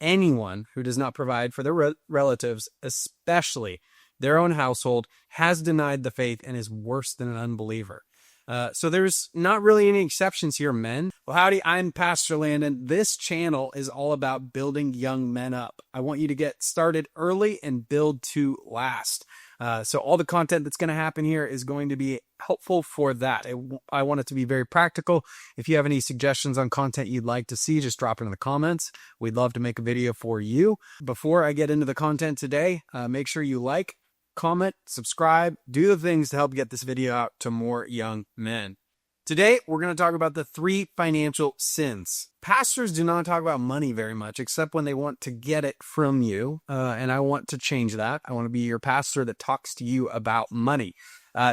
Anyone who does not provide for their relatives, especially their own household, has denied the faith and is worse than an unbeliever. So there's not really any exceptions here, men. Well, howdy, I'm Pastor Landon. This channel is all about building young men up. I want you to get started early and build to last. So all the content that's going to happen here is going to be helpful for that. I want it to be very practical. If you have any suggestions on content you'd like to see, just drop it in the comments. We'd love to make a video for you. Before I get into the content today, make sure you like, comment, subscribe, do the things to help get this video out to more young men. Today, we're going to talk about the 3 financial sins. Pastors do not talk about money very much, except when they want to get it from you. And I want to change that. I want to be your pastor that talks to you about money.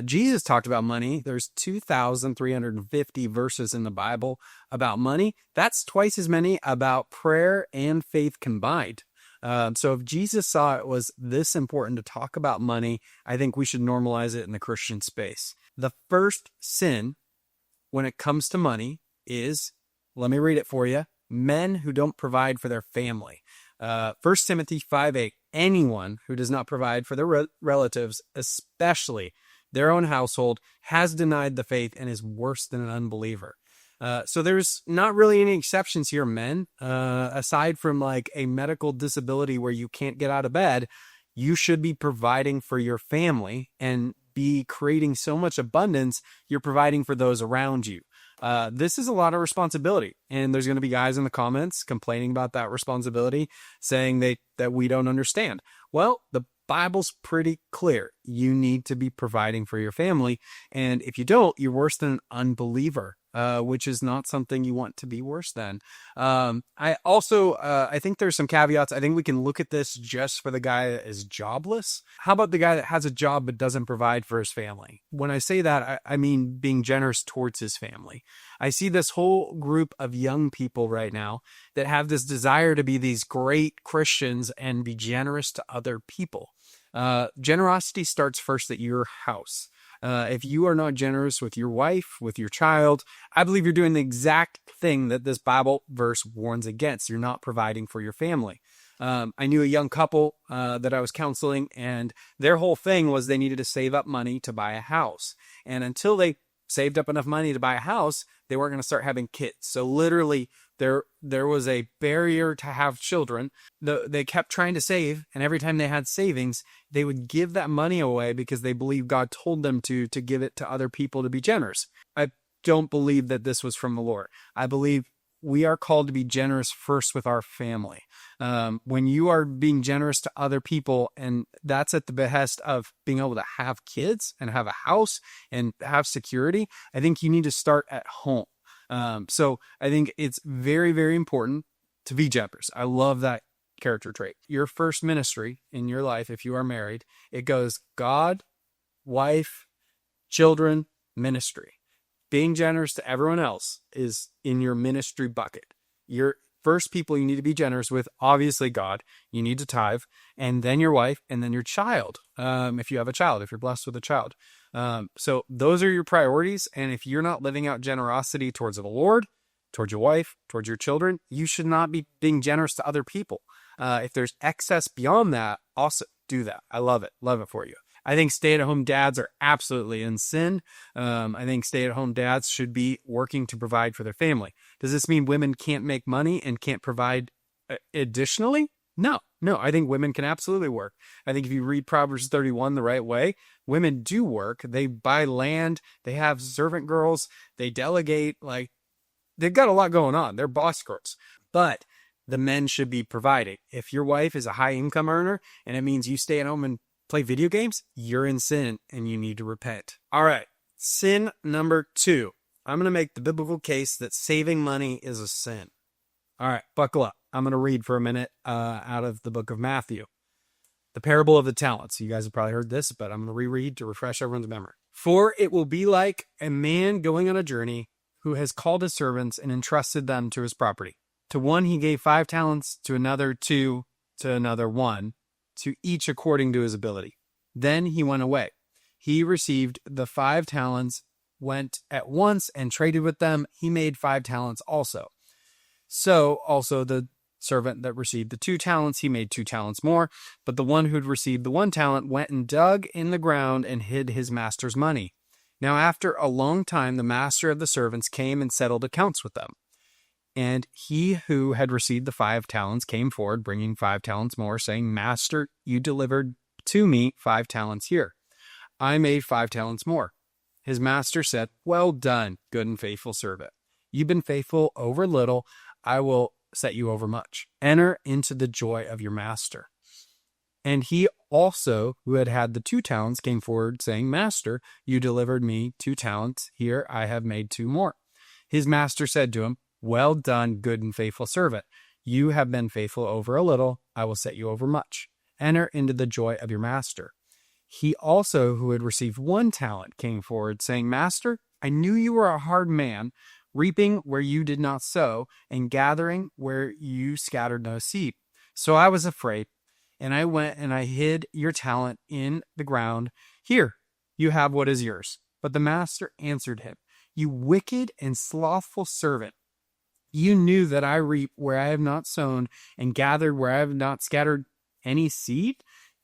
Jesus talked about money. There's 2,350 verses in the Bible about money. That's twice as many about prayer and faith combined. So if Jesus saw it was this important to talk about money, I think we should normalize it in the Christian space. The first sin when it comes to money is, let me read it for you, men who don't provide for their family. 1 Timothy 5:8, anyone who does not provide for their relatives, especially their own household, has denied the faith and is worse than an unbeliever. So there's not really any exceptions here, men. Aside from like a medical disability where you can't get out of bed, you should be providing for your family and be creating so much abundance you're providing for those around you. This is a lot of responsibility, and there's going to be guys in the comments complaining about that responsibility, saying that we don't understand. Well, the Bible's pretty clear. You need to be providing for your family, and if you don't, you're worse than an unbeliever. Which is not something you want to be worse than. I think there's some caveats. I think we can look at this just for the guy that is jobless. How about the guy that has a job but doesn't provide for his family? When I say that, I mean being generous towards his family. I see this whole group of young people right now that have this desire to be these great Christians and be generous to other people. Generosity starts first at your house. If you are not generous with your wife, with your child, I believe you're doing the exact thing that this Bible verse warns against. You're not providing for your family. I knew a young couple that I was counseling, and their whole thing was they needed to save up money to buy a house. And until they saved up enough money to buy a house, they weren't going to start having kids. So literally, there was a barrier to have children. They kept trying to save, and every time they had savings, they would give that money away because they believed God told them to give it to other people to be generous. I don't believe that this was from the Lord. I believe we are called to be generous first with our family. When you are being generous to other people, and that's at the behest of being able to have kids and have a house and have security, I think you need to start at home. So I think it's very, very important to be generous. I love that character trait. Your first ministry in your life, if you are married, it goes God, wife, children, ministry. Being generous to everyone else is in your ministry bucket. Your first people you need to be generous with, obviously God, you need to tithe, and then your wife, and then your child. If you have a child, if you're blessed with a child. So those are your priorities. And if you're not living out generosity towards the Lord, towards your wife, towards your children, you should not be being generous to other people. If there's excess beyond that, also do that. I love it. Love it for you. I think stay-at-home dads are absolutely in sin. I think stay-at-home dads should be working to provide for their family. Does this mean women can't make money and can't provide additionally? No, I think women can absolutely work. I think if you read Proverbs 31 the right way, women do work. They buy land. They have servant girls. They delegate. Like, they've got a lot going on. They're boss girls. But the men should be providing. If your wife is a high income earner and it means you stay at home and play video games, you're in sin and you need to repent. All right. Sin number 2. I'm going to make the biblical case that saving money is a sin. All right, buckle up. I'm going to read for a minute out of the book of Matthew. The parable of the talents. You guys have probably heard this, but I'm going to reread to refresh everyone's memory. For it will be like a man going on a journey who has called his servants and entrusted them to his property. To one he gave 5 talents, to another 2, to another 1, to each according to his ability. Then he went away. He received the 5 talents, went at once and traded with them. He made 5 talents also. So also the servant that received the 2 talents, he made 2 talents more. But the one who'd received the 1 talent went and dug in the ground and hid his master's money. Now, after a long time, the master of the servants came and settled accounts with them. And he who had received the 5 talents came forward, bringing 5 talents more, saying, Master, you delivered to me 5 talents here. I made 5 talents more. His master said, Well done, good and faithful servant. You've been faithful over little. I will set you over much. Enter into the joy of your master. And he also, who had had the 2 talents, came forward, saying, Master, you delivered me 2 talents. Here I have made 2 more. His master said to him, Well done, good and faithful servant. You have been faithful over a little. I will set you over much. Enter into the joy of your master. He also, who had received 1 talent, came forward, saying, Master, I knew you were a hard man, reaping where you did not sow, and gathering where you scattered no seed. So I was afraid, and I went and I hid your talent in the ground. Here, you have what is yours. But the master answered him, You wicked and slothful servant. You knew that I reap where I have not sown, and gathered where I have not scattered any seed?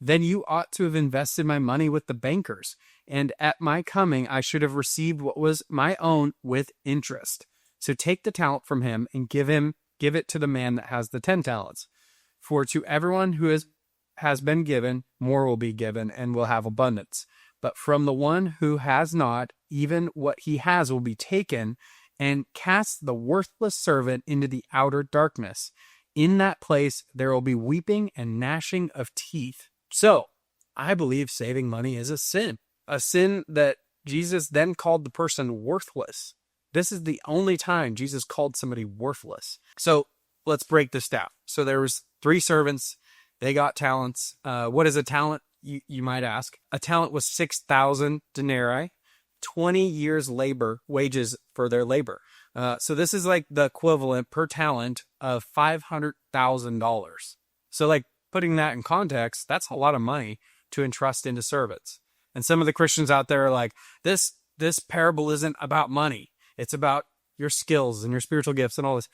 Then you ought to have invested my money with the bankers, and at my coming I should have received what was my own with interest. So take the talent from him and give it to the man that has the 10 talents. For to everyone who has been given, more will be given, and will have abundance. But from the one who has not, even what he has will be taken. And cast the worthless servant into the outer darkness. In that place there will be weeping and gnashing of teeth. So, I believe saving money is a sin that Jesus then called the person worthless. This is the only time Jesus called somebody worthless. So, let's break this down. So, there was 3 servants. They got talents. What is a talent, you might ask? A talent was 6,000 denarii, 20 years labor, wages for their labor. So this is like the equivalent per talent of $500,000. So like putting that in context, that's a lot of money to entrust into servants. And some of the Christians out there are like, this parable isn't about money. It's about your skills and your spiritual gifts and all this.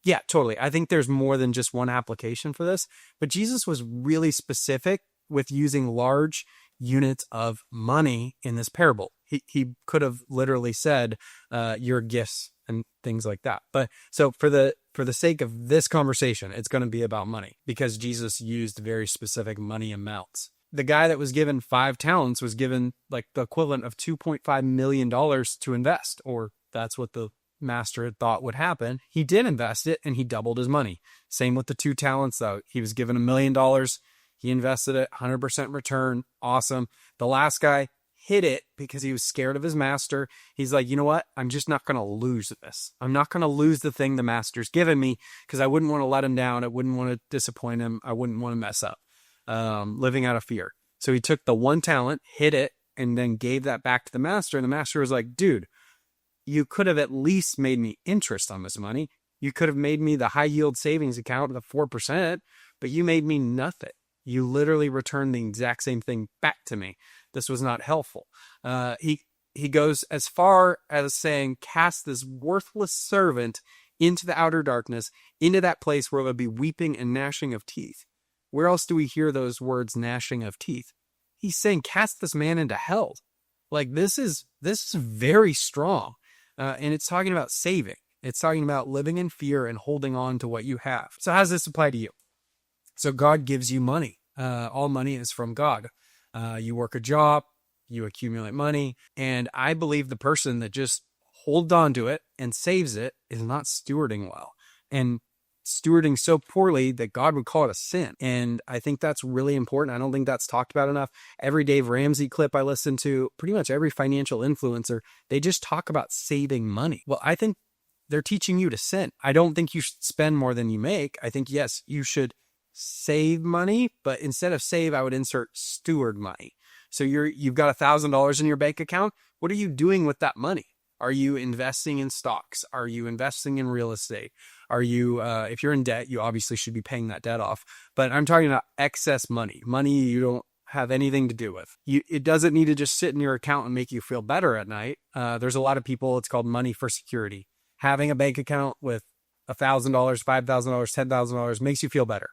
Yeah, totally. I think there's more than just one application for this, but Jesus was really specific with using large units of money in this parable. He could have literally said your gifts and things like that. But so for the sake of this conversation, it's going to be about money because Jesus used very specific money amounts. The guy that was given 5 talents was given like the equivalent of $2.5 million to invest, or that's what the master had thought would happen. He did invest it and he doubled his money. Same with the 2 talents though. He was given $1 million. He invested it, 100% return. Awesome. The last guy hid it because he was scared of his master. He's like, you know what? I'm just not going to lose this. I'm not going to lose the thing the master's given me because I wouldn't want to let him down. I wouldn't want to disappoint him. I wouldn't want to mess up, living out of fear. So he took the 1 talent, hid it, and then gave that back to the master. And the master was like, dude, you could have at least made me interest on this money. You could have made me the high yield savings account with the 4%, but you made me nothing. You literally returned the exact same thing back to me. This was not helpful. He goes as far as saying, cast this worthless servant into the outer darkness, into that place where there will be weeping and gnashing of teeth. Where else do we hear those words, gnashing of teeth? He's saying, cast this man into hell. Like this is very strong. And it's talking about saving. It's talking about living in fear and holding on to what you have. So how does this apply to you? So God gives you money. All money is from God. You work a job, you accumulate money, and I believe the person that just holds on to it and saves it is not stewarding well and stewarding so poorly that God would call it a sin. And I think that's really important. I don't think that's talked about enough. Every Dave Ramsey clip I listen to, pretty much every financial influencer, they just talk about saving money. Well, I think they're teaching you to sin. I don't think you should spend more than you make. I think, yes, you should save money, but instead of save, I would insert steward money. So you've got $1,000 in your bank account. What are you doing with that money? Are you investing in stocks? Are you investing in real estate? Are you, if you're in debt, you obviously should be paying that debt off. But I'm talking about excess money you don't have anything to do with. It doesn't need to just sit in your account and make you feel better at night. There's a lot of people, it's called money for security. Having a bank account with $1,000, $5,000, $10,000 makes you feel better.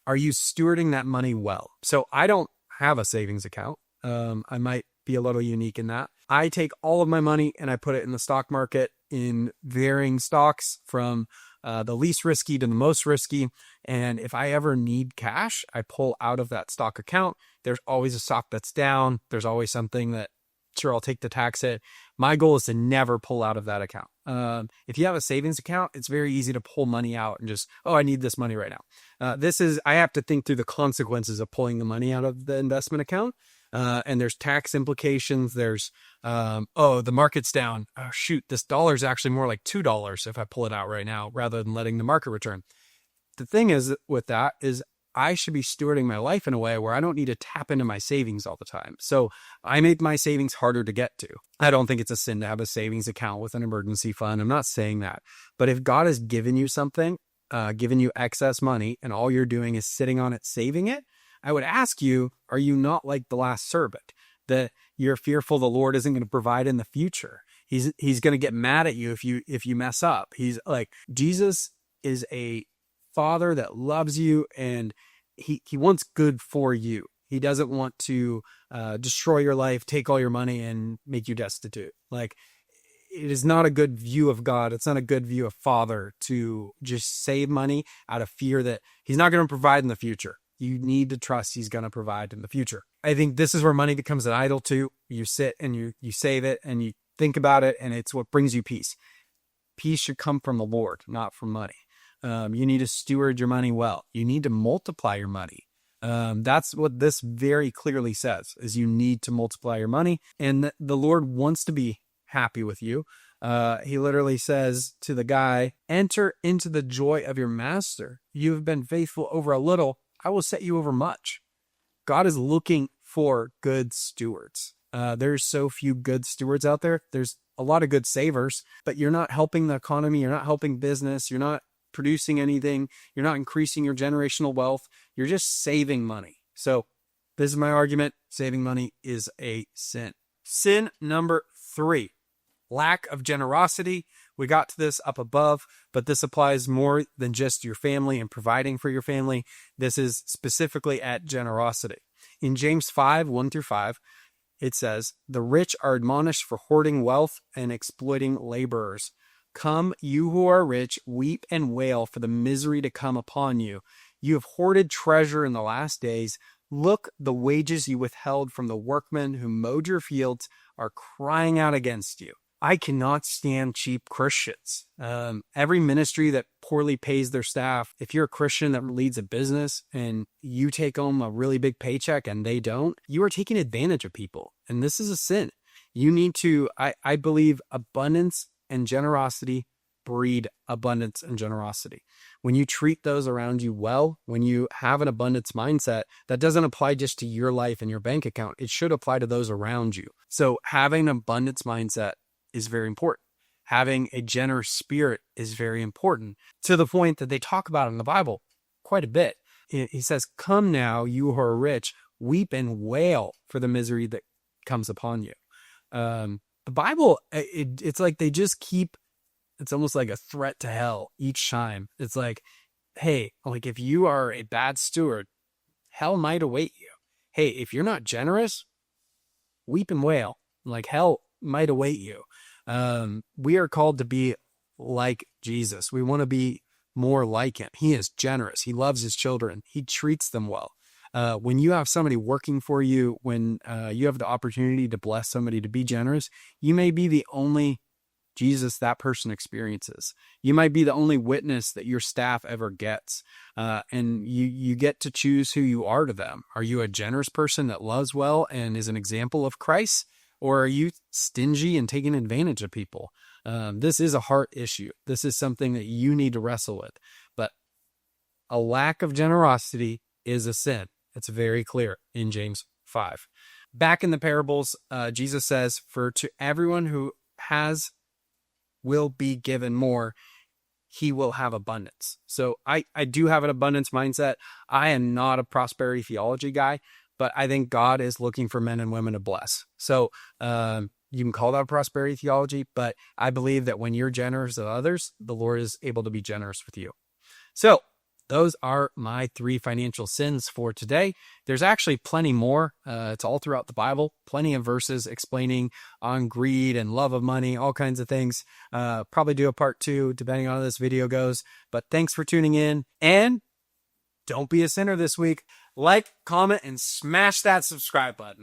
Are you stewarding that money well? So I don't have a savings account. I might be a little unique in that. I take all of my money and I put it in the stock market in varying stocks from the least risky to the most risky. And if I ever need cash, I pull out of that stock account. There's always a stock that's down. There's always something that, sure, I'll take the tax hit. My goal is to never pull out of that account. If you have a savings account, it's very easy to pull money out and just, oh, I need this money right now. I have to think through the consequences of pulling the money out of the investment account. And there's tax implications. There's, the market's down. Oh, shoot, this dollar is actually more like $2 if I pull it out right now rather than letting the market return. The thing is with that is I should be stewarding my life in a way where I don't need to tap into my savings all the time. So I make my savings harder to get to. I don't think it's a sin to have a savings account with an emergency fund. I'm not saying that. But if God has given you something, given you excess money, and all you're doing is sitting on it, saving it, I would ask you, are you not like the last servant, that you're fearful the Lord isn't going to provide in the future? He's going to get mad at you if you mess up. He's like, Jesus is a Father that loves you, and he wants good for you. He doesn't want to destroy your life, take all your money, and make you destitute. Like, it is not a good view of God. It's not a good view of Father to just save money out of fear that he's not going to provide in the future. You need to trust he's going to provide in the future. I think this is where money becomes an idol too. You sit and you save it and you think about it, and it's what brings you peace. Peace should come from the Lord, not from money. You need to steward your money well. You need to multiply your money. That's what this very clearly says, is you need to multiply your money, and the Lord wants to be happy with you. He literally says to the guy, enter into the joy of your master. You have been faithful over a little. I will set you over much. God is looking for good stewards. There's so few good stewards out there. There's a lot of good savers, but you're not helping the economy. You're not helping business. You're not producing anything. You're not increasing your generational wealth. You're just saving money. So this is my argument. Saving money is a sin. Sin number 3, lack of generosity. We got to this up above, but this applies more than just your family and providing for your family. This is specifically at generosity. In James 5, 1-5, it says, the rich are admonished for hoarding wealth and exploiting laborers. Come, you who are rich, weep and wail for the misery to come upon you. You have hoarded treasure in the last days. Look, the wages you withheld from the workmen who mowed your fields are crying out against you. I cannot stand cheap Christians. Every ministry that poorly pays their staff, if you're a Christian that leads a business and you take home a really big paycheck and they don't, you are taking advantage of people. And this is a sin. You need to, I believe, abundance and generosity breed abundance and generosity. When you treat those around you well, when you have an abundance mindset, that doesn't apply just to your life and your bank account. It should apply to those around you. So having an abundance mindset is very important. Having a generous spirit is very important, to the point that they talk about in the Bible quite a bit. He says, come now, you who are rich, weep and wail for the misery that comes upon you. The Bible, it's like they just keep, it's almost like a threat to hell each time. It's like, hey, like if you are a bad steward, hell might await you. Hey, if you're not generous, weep and wail, like hell might await you. We are called to be like Jesus. We want to be more like him. He is generous. He loves his children. He treats them well. When you have somebody working for you, when you have the opportunity to bless somebody, to be generous, you may be the only Jesus that person experiences. You might be the only witness that your staff ever gets. And you get to choose who you are to them. Are you a generous person that loves well and is an example of Christ? Or are you stingy and taking advantage of people? This is a heart issue. This is something that you need to wrestle with. But a lack of generosity is a sin. It's very clear in James 5. Back in the parables, Jesus says, for to everyone who has will be given more, he will have abundance. So I do have an abundance mindset. I am not a prosperity theology guy, but I think God is looking for men and women to bless. So You can call that prosperity theology, but I believe that when you're generous with others, the Lord is able to be generous with you. So those are my 3 financial sins for today. There's actually plenty more. It's all throughout the Bible, plenty of verses explaining on greed and love of money, all kinds of things. Probably do a part 2, depending on how this video goes. But thanks for tuning in, and don't be a sinner this week. Like, comment, and smash that subscribe button.